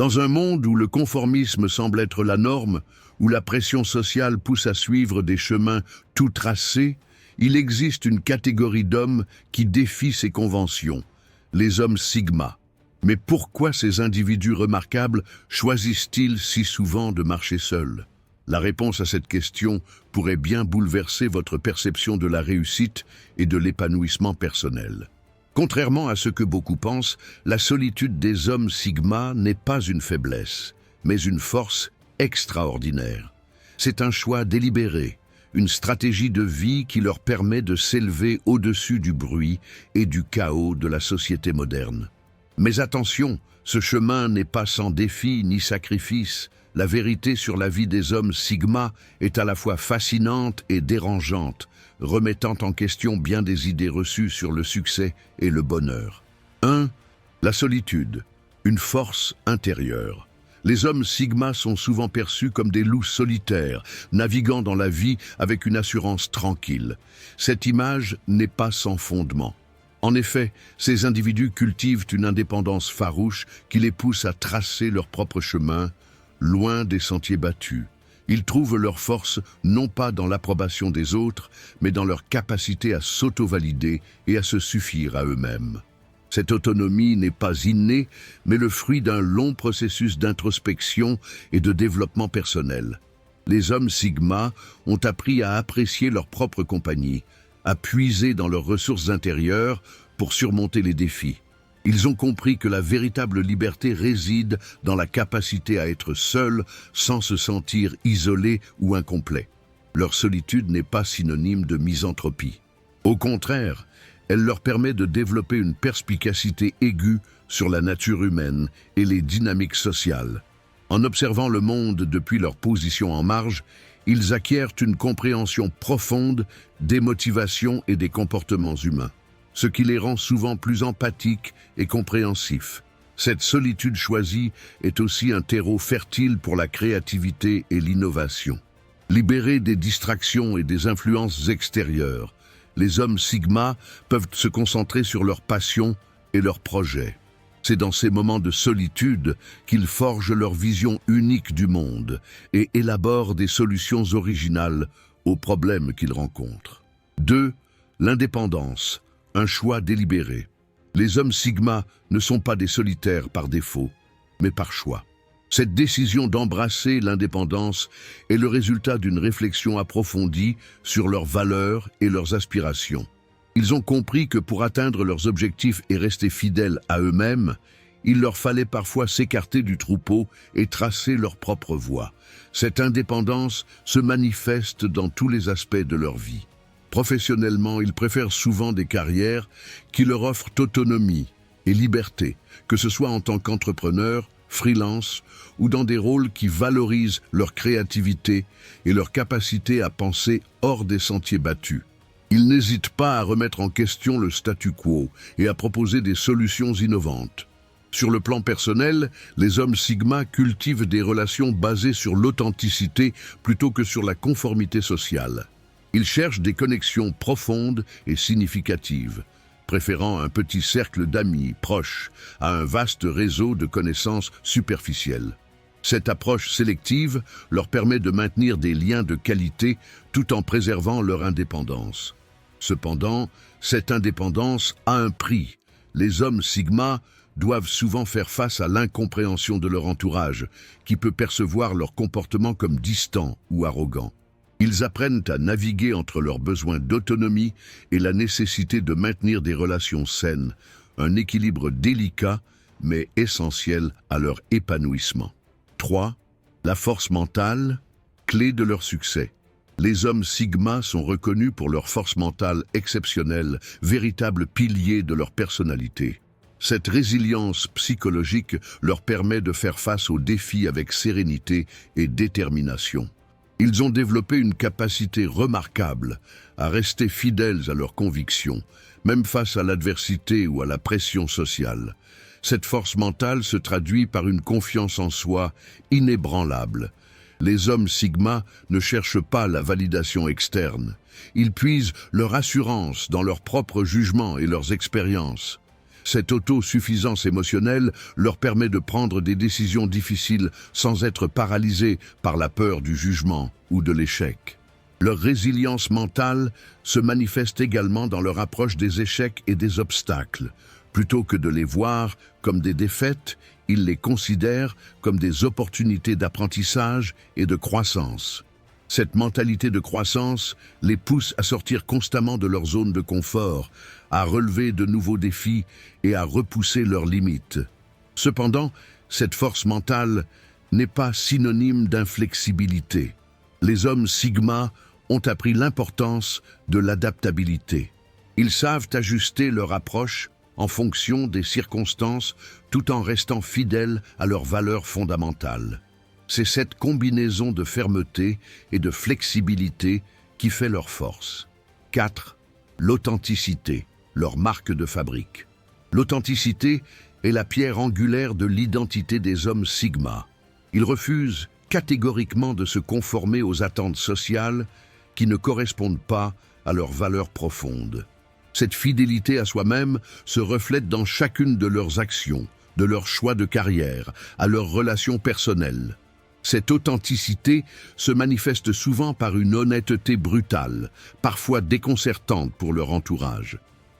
Dans un monde où le conformisme semble être la norme, où la pression sociale pousse à suivre des chemins tout tracés, il existe une catégorie d'hommes qui défie ces conventions, les hommes Sigma. Mais pourquoi ces individus remarquables choisissent-ils si souvent de marcher seuls? La réponse à cette question pourrait bien bouleverser votre perception de la réussite et de l'épanouissement personnel. Contrairement à ce que beaucoup pensent, la solitude des hommes Sigma n'est pas une faiblesse, mais une force extraordinaire. C'est un choix délibéré, une stratégie de vie qui leur permet de s'élever au-dessus du bruit et du chaos de la société moderne. Mais attention, ce chemin n'est pas sans défis ni sacrifices. La vérité sur la vie des hommes Sigma est à la fois fascinante et dérangeante, remettant en question bien des idées reçues sur le succès et le bonheur. 1. La solitude, une force intérieure. Les hommes Sigma sont souvent perçus comme des loups solitaires, naviguant dans la vie avec une assurance tranquille. Cette image n'est pas sans fondement. En effet, ces individus cultivent une indépendance farouche qui les pousse à tracer leur propre chemin, loin des sentiers battus. Ils trouvent leur force non pas dans l'approbation des autres, mais dans leur capacité à s'auto-valider et à se suffire à eux-mêmes. Cette autonomie n'est pas innée, mais le fruit d'un long processus d'introspection et de développement personnel. Les hommes Sigma ont appris à apprécier leur propre compagnie, à puiser dans leurs ressources intérieures pour surmonter les défis. Ils ont compris que la véritable liberté réside dans la capacité à être seul sans se sentir isolé ou incomplet. Leur solitude n'est pas synonyme de misanthropie. Au contraire, elle leur permet de développer une perspicacité aiguë sur la nature humaine et les dynamiques sociales. En observant le monde depuis leur position en marge, ils acquièrent une compréhension profonde des motivations et des comportements humains, ce qui les rend souvent plus empathiques et compréhensifs. Cette solitude choisie est aussi un terreau fertile pour la créativité et l'innovation. Libérés des distractions et des influences extérieures, les hommes Sigma peuvent se concentrer sur leurs passions et leurs projets. C'est dans ces moments de solitude qu'ils forgent leur vision unique du monde et élaborent des solutions originales aux problèmes qu'ils rencontrent. 2. L'indépendance, un choix délibéré. Les hommes Sigma ne sont pas des solitaires par défaut, mais par choix. Cette décision d'embrasser l'indépendance est le résultat d'une réflexion approfondie sur leurs valeurs et leurs aspirations. Ils ont compris que pour atteindre leurs objectifs et rester fidèles à eux-mêmes, il leur fallait parfois s'écarter du troupeau et tracer leur propre voie. Cette indépendance se manifeste dans tous les aspects de leur vie. Professionnellement, ils préfèrent souvent des carrières qui leur offrent autonomie et liberté, que ce soit en tant qu'entrepreneur, freelance ou dans des rôles qui valorisent leur créativité et leur capacité à penser hors des sentiers battus. Ils n'hésitent pas à remettre en question le statu quo et à proposer des solutions innovantes. Sur le plan personnel, les hommes Sigma cultivent des relations basées sur l'authenticité plutôt que sur la conformité sociale. Ils cherchent des connexions profondes et significatives, préférant un petit cercle d'amis proches à un vaste réseau de connaissances superficielles. Cette approche sélective leur permet de maintenir des liens de qualité tout en préservant leur indépendance. Cependant, cette indépendance a un prix. Les hommes Sigma doivent souvent faire face à l'incompréhension de leur entourage, qui peut percevoir leur comportement comme distant ou arrogant. Ils apprennent à naviguer entre leurs besoins d'autonomie et la nécessité de maintenir des relations saines, un équilibre délicat mais essentiel à leur épanouissement. 3. La force mentale, clé de leur succès. Les hommes Sigma sont reconnus pour leur force mentale exceptionnelle, véritable pilier de leur personnalité. Cette résilience psychologique leur permet de faire face aux défis avec sérénité et détermination. Ils ont développé une capacité remarquable à rester fidèles à leurs convictions, même face à l'adversité ou à la pression sociale. Cette force mentale se traduit par une confiance en soi inébranlable. Les hommes Sigma ne cherchent pas la validation externe. Ils puisent leur assurance dans leur propre jugement et leurs expériences. Cette autosuffisance émotionnelle leur permet de prendre des décisions difficiles sans être paralysés par la peur du jugement ou de l'échec. Leur résilience mentale se manifeste également dans leur approche des échecs et des obstacles. Plutôt que de les voir comme des défaites, ils les considèrent comme des opportunités d'apprentissage et de croissance. Cette mentalité de croissance les pousse à sortir constamment de leur zone de confort, à relever de nouveaux défis et à repousser leurs limites. Cependant, cette force mentale n'est pas synonyme d'inflexibilité. Les hommes Sigma ont appris l'importance de l'adaptabilité. Ils savent ajuster leur approche en fonction des circonstances tout en restant fidèles à leurs valeurs fondamentales. C'est cette combinaison de fermeté et de flexibilité qui fait leur force. 4. L'authenticité, leur marque de fabrique. L'authenticité est la pierre angulaire de l'identité des hommes Sigma. Ils refusent catégoriquement de se conformer aux attentes sociales qui ne correspondent pas à leurs valeurs profondes. Cette fidélité à soi-même se reflète dans chacune de leurs actions, de leurs choix de carrière, à leurs relations personnelles. Cette authenticité se manifeste souvent par une honnêteté brutale, parfois déconcertante pour leur entourage.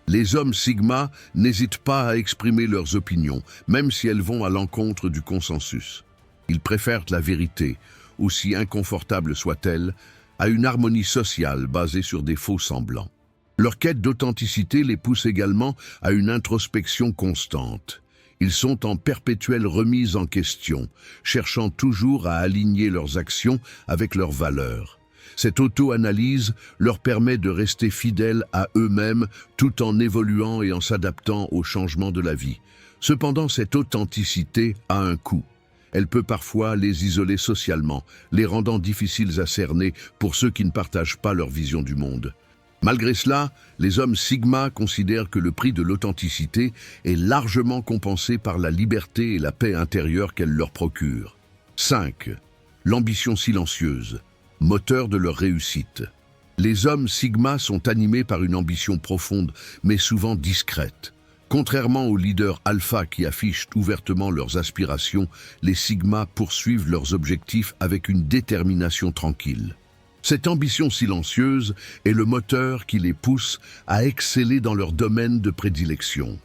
Les hommes Sigma n'hésitent pas à exprimer leurs opinions, même si elles vont à l'encontre du consensus. Ils préfèrent la vérité, aussi inconfortable soit-elle, à une harmonie sociale basée sur des faux semblants. Leur quête d'authenticité les pousse également à une introspection constante. Ils sont en perpétuelle remise en question, cherchant toujours à aligner leurs actions avec leurs valeurs. Cette auto-analyse leur permet de rester fidèles à eux-mêmes tout en évoluant et en s'adaptant aux changements de la vie. Cependant, cette authenticité a un coût. Elle peut parfois les isoler socialement, les rendant difficiles à cerner pour ceux qui ne partagent pas leur vision du monde. Malgré cela, les hommes Sigma considèrent que le prix de l'authenticité est largement compensé par la liberté et la paix intérieure qu'elle leur procure. 5. L'ambition silencieuse, moteur de leur réussite. Les hommes Sigma sont animés par une ambition profonde, mais souvent discrète. Contrairement aux leaders alpha qui affichent ouvertement leurs aspirations, les Sigma poursuivent leurs objectifs avec une détermination tranquille. Cette ambition silencieuse est le moteur qui les pousse à exceller dans leur domaine de prédilection.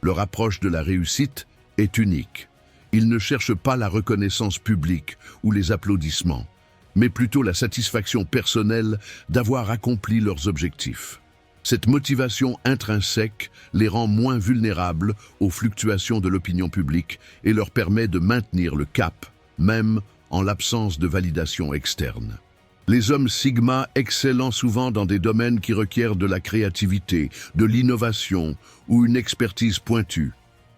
Leur approche de la réussite est unique. Ils ne cherchent pas la reconnaissance publique ou les applaudissements, mais plutôt la satisfaction personnelle d'avoir accompli leurs objectifs. Cette motivation intrinsèque les rend moins vulnérables aux fluctuations de l'opinion publique et leur permet de maintenir le cap, même en l'absence de validation externe. Les hommes Sigma excellant souvent dans des domaines qui requièrent de la créativité, de l'innovation ou une expertise pointue.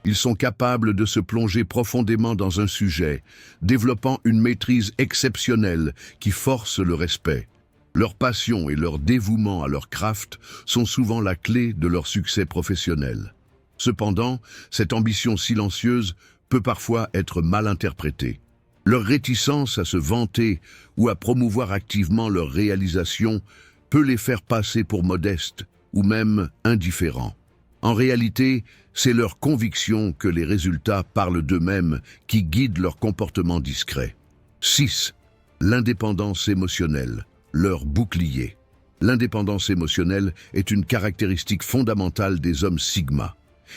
Ils sont capables de se plonger profondément dans un sujet, développant une maîtrise exceptionnelle qui force le respect. Leur passion et leur dévouement à leur craft sont souvent la clé de leur succès professionnel. Cependant, cette ambition silencieuse peut parfois être mal interprétée. Leur réticence à se vanter ou à promouvoir activement leurs réalisations peut les faire passer pour modestes ou même indifférents. En réalité, c'est leur conviction que les résultats parlent d'eux-mêmes qui guident leur comportement discret. 6. L'indépendance émotionnelle, leur bouclier. L'indépendance émotionnelle est une caractéristique fondamentale des hommes Sigma.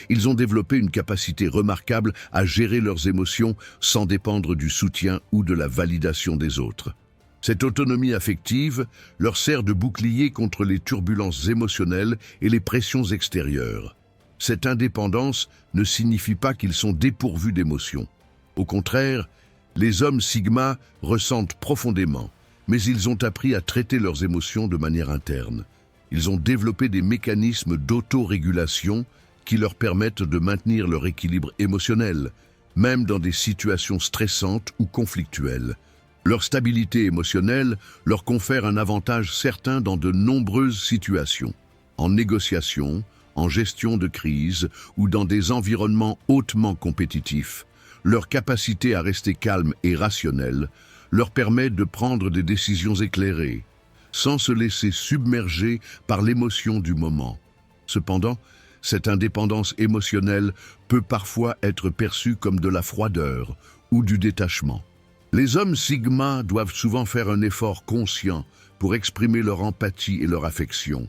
Ils ont développé une capacité remarquable à gérer leurs émotions sans dépendre du soutien ou de la validation des autres. Cette autonomie affective leur sert de bouclier contre les turbulences émotionnelles et les pressions extérieures. Cette indépendance ne signifie pas qu'ils sont dépourvus d'émotions. Au contraire, les hommes Sigma ressentent profondément, mais ils ont appris à traiter leurs émotions de manière interne. Ils ont développé des mécanismes d'autorégulation qui leur permettent de maintenir leur équilibre émotionnel, même dans des situations stressantes ou conflictuelles. Leur stabilité émotionnelle leur confère un avantage certain dans de nombreuses situations, en négociation, en gestion de crise ou dans des environnements hautement compétitifs. Leur capacité à rester calme et rationnelle leur permet de prendre des décisions éclairées, sans se laisser submerger par l'émotion du moment. Cependant, Cette indépendance émotionnelle peut parfois être perçue comme de la froideur ou du détachement. Les hommes sigma doivent souvent faire un effort conscient pour exprimer leur empathie et leur affection,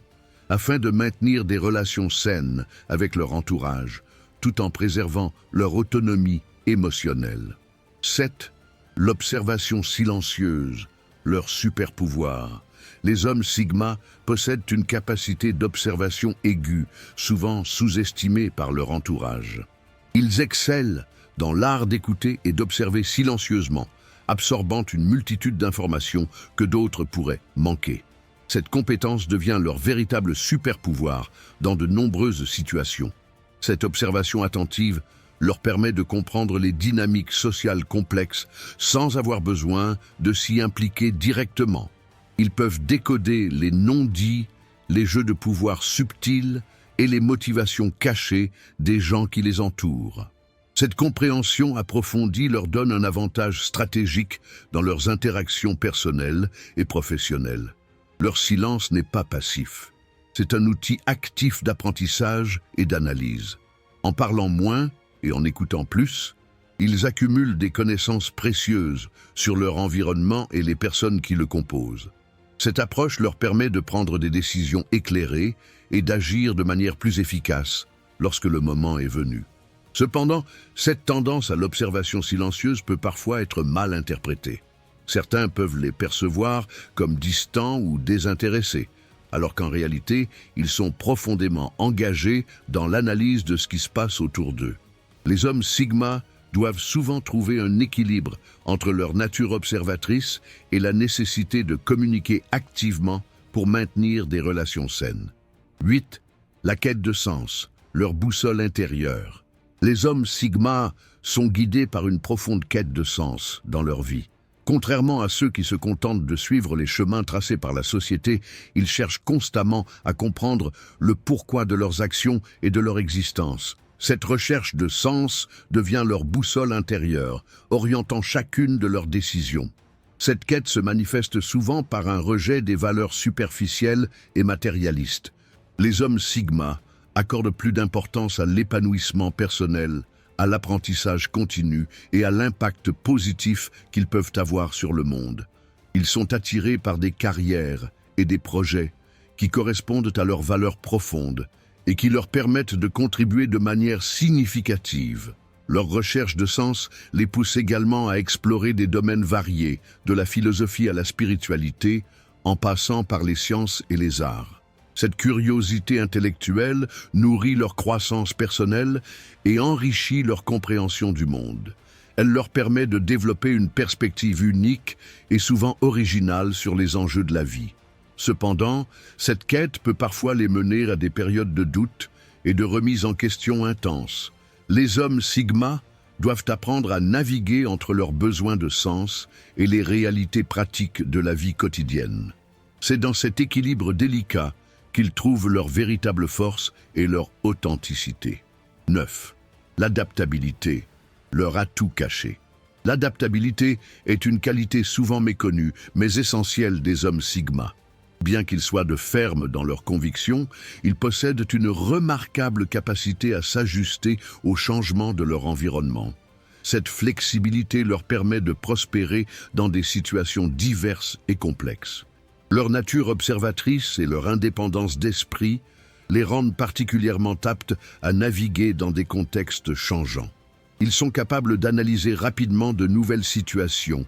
afin de maintenir des relations saines avec leur entourage, tout en préservant leur autonomie émotionnelle. 7. L'observation silencieuse, leur super pouvoir. Les hommes sigma possèdent une capacité d'observation aiguë, souvent sous-estimée par leur entourage. Ils excellent dans l'art d'écouter et d'observer silencieusement, absorbant une multitude d'informations que d'autres pourraient manquer. Cette compétence devient leur véritable super-pouvoir dans de nombreuses situations. Cette observation attentive leur permet de comprendre les dynamiques sociales complexes sans avoir besoin de s'y impliquer directement. Ils peuvent décoder les non-dits, les jeux de pouvoir subtils et les motivations cachées des gens qui les entourent. Cette compréhension approfondie leur donne un avantage stratégique dans leurs interactions personnelles et professionnelles. Leur silence n'est pas passif. C'est un outil actif d'apprentissage et d'analyse. En parlant moins et en écoutant plus, ils accumulent des connaissances précieuses sur leur environnement et les personnes qui le composent. Cette approche leur permet de prendre des décisions éclairées et d'agir de manière plus efficace lorsque le moment est venu. Cependant, cette tendance à l'observation silencieuse peut parfois être mal interprétée. Certains peuvent les percevoir comme distants ou désintéressés, alors qu'en réalité, ils sont profondément engagés dans l'analyse de ce qui se passe autour d'eux. Les hommes sigma doivent souvent trouver un équilibre entre leur nature observatrice et la nécessité de communiquer activement pour maintenir des relations saines. 8. La quête de sens, leur boussole intérieure. Les hommes sigma sont guidés par une profonde quête de sens dans leur vie. Contrairement à ceux qui se contentent de suivre les chemins tracés par la société, ils cherchent constamment à comprendre le pourquoi de leurs actions et de leur existence. Cette recherche de sens devient leur boussole intérieure, orientant chacune de leurs décisions. Cette quête se manifeste souvent par un rejet des valeurs superficielles et matérialistes. Les hommes sigma accordent plus d'importance à l'épanouissement personnel, à l'apprentissage continu et à l'impact positif qu'ils peuvent avoir sur le monde. Ils sont attirés par des carrières et des projets qui correspondent à leurs valeurs profondes et qui leur permettent de contribuer de manière significative. Leur recherche de sens les pousse également à explorer des domaines variés, de la philosophie à la spiritualité, en passant par les sciences et les arts. Cette curiosité intellectuelle nourrit leur croissance personnelle et enrichit leur compréhension du monde. Elle leur permet de développer une perspective unique et souvent originale sur les enjeux de la vie. Cependant, cette quête peut parfois les mener à des périodes de doute et de remise en question intenses. Les hommes sigma doivent apprendre à naviguer entre leurs besoins de sens et les réalités pratiques de la vie quotidienne. C'est dans cet équilibre délicat qu'ils trouvent leur véritable force et leur authenticité. 9. L'adaptabilité, leur atout caché. L'adaptabilité est une qualité souvent méconnue, mais essentielle des hommes sigma. Bien qu'ils soient de fermes dans leurs convictions, ils possèdent une remarquable capacité à s'ajuster aux changements de leur environnement. Cette flexibilité leur permet de prospérer dans des situations diverses et complexes. Leur nature observatrice et leur indépendance d'esprit les rendent particulièrement aptes à naviguer dans des contextes changeants. Ils sont capables d'analyser rapidement de nouvelles situations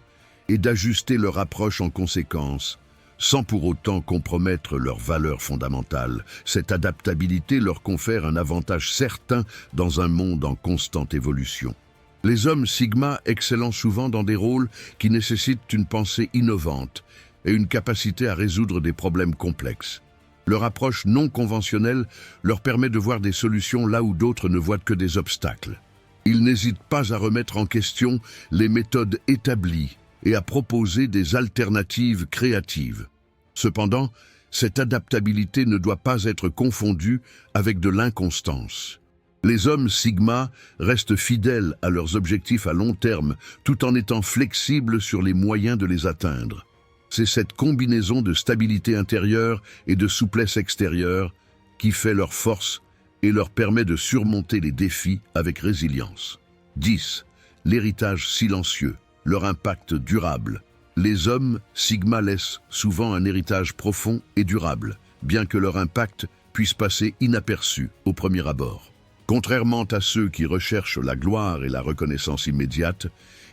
et d'ajuster leur approche en conséquence, sans pour autant compromettre leurs valeurs fondamentales. Cette adaptabilité leur confère un avantage certain dans un monde en constante évolution. Les hommes sigma excellent souvent dans des rôles qui nécessitent une pensée innovante et une capacité à résoudre des problèmes complexes. Leur approche non conventionnelle leur permet de voir des solutions là où d'autres ne voient que des obstacles. Ils n'hésitent pas à remettre en question les méthodes établies et à proposer des alternatives créatives. Cependant, cette adaptabilité ne doit pas être confondue avec de l'inconstance. Les hommes sigma restent fidèles à leurs objectifs à long terme tout en étant flexibles sur les moyens de les atteindre. C'est cette combinaison de stabilité intérieure et de souplesse extérieure qui fait leur force et leur permet de surmonter les défis avec résilience. 10. L'héritage silencieux, leur impact durable. Les hommes Sigma laissent souvent un héritage profond et durable, bien que leur impact puisse passer inaperçu au premier abord. Contrairement à ceux qui recherchent la gloire et la reconnaissance immédiate,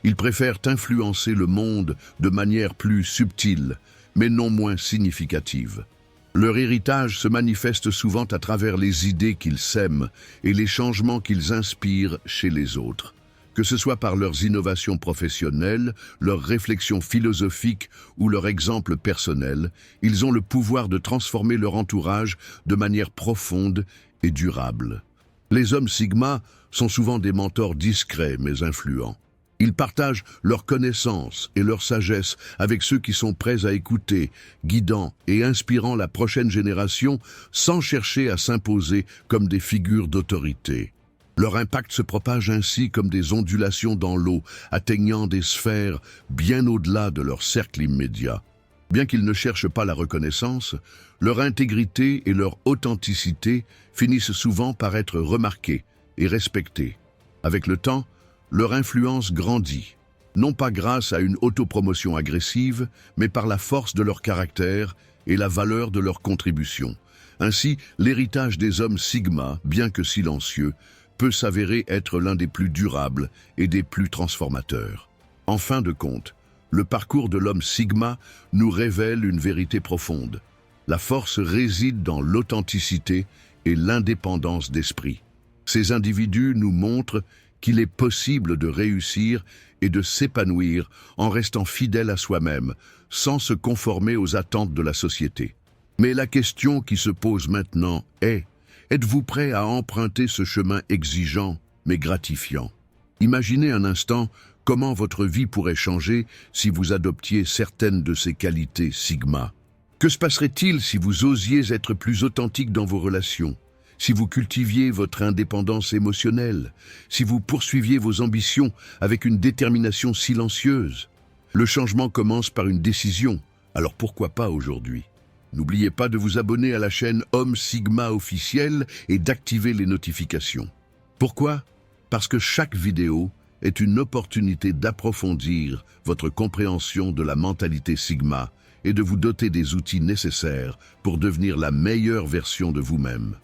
ils préfèrent influencer le monde de manière plus subtile, mais non moins significative. Leur héritage se manifeste souvent à travers les idées qu'ils sèment et les changements qu'ils inspirent chez les autres. Que ce soit par leurs innovations professionnelles, leurs réflexions philosophiques ou leur exemple personnel, ils ont le pouvoir de transformer leur entourage de manière profonde et durable. Les hommes Sigma sont souvent des mentors discrets mais influents. Ils partagent leurs connaissances et leur sagesse avec ceux qui sont prêts à écouter, guidant et inspirant la prochaine génération sans chercher à s'imposer comme des figures d'autorité. Leur impact se propage ainsi comme des ondulations dans l'eau, atteignant des sphères bien au-delà de leur cercle immédiat. Bien qu'ils ne cherchent pas la reconnaissance, leur intégrité et leur authenticité finissent souvent par être remarquées et respectées. Avec le temps, leur influence grandit, non pas grâce à une autopromotion agressive, mais par la force de leur caractère et la valeur de leur contribution. Ainsi, l'héritage des hommes Sigma, bien que silencieux, peut s'avérer être l'un des plus durables et des plus transformateurs. En fin de compte, le parcours de l'homme Sigma nous révèle une vérité profonde. La force réside dans l'authenticité et l'indépendance d'esprit. Ces individus nous montrent qu'il est possible de réussir et de s'épanouir en restant fidèle à soi-même, sans se conformer aux attentes de la société. Mais la question qui se pose maintenant est: êtes-vous prêt à emprunter ce chemin exigeant mais gratifiant? Imaginez un instant comment votre vie pourrait changer si vous adoptiez certaines de ces qualités Sigma. Que se passerait-il si vous osiez être plus authentique dans vos relations, si vous cultiviez votre indépendance émotionnelle, si vous poursuiviez vos ambitions avec une détermination silencieuse? Le changement commence par une décision, alors pourquoi pas aujourd'hui? N'oubliez pas de vous abonner à la chaîne Homme Sigma officielle et d'activer les notifications. Pourquoi? Parce que chaque vidéo est une opportunité d'approfondir votre compréhension de la mentalité Sigma et de vous doter des outils nécessaires pour devenir la meilleure version de vous-même.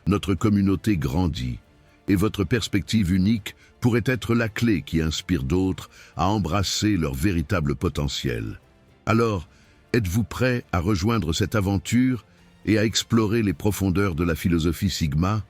Notre communauté grandit et votre perspective unique pourrait être la clé qui inspire d'autres à embrasser leur véritable potentiel. Alors, êtes-vous prêt à rejoindre cette aventure et à explorer les profondeurs de la philosophie Sigma?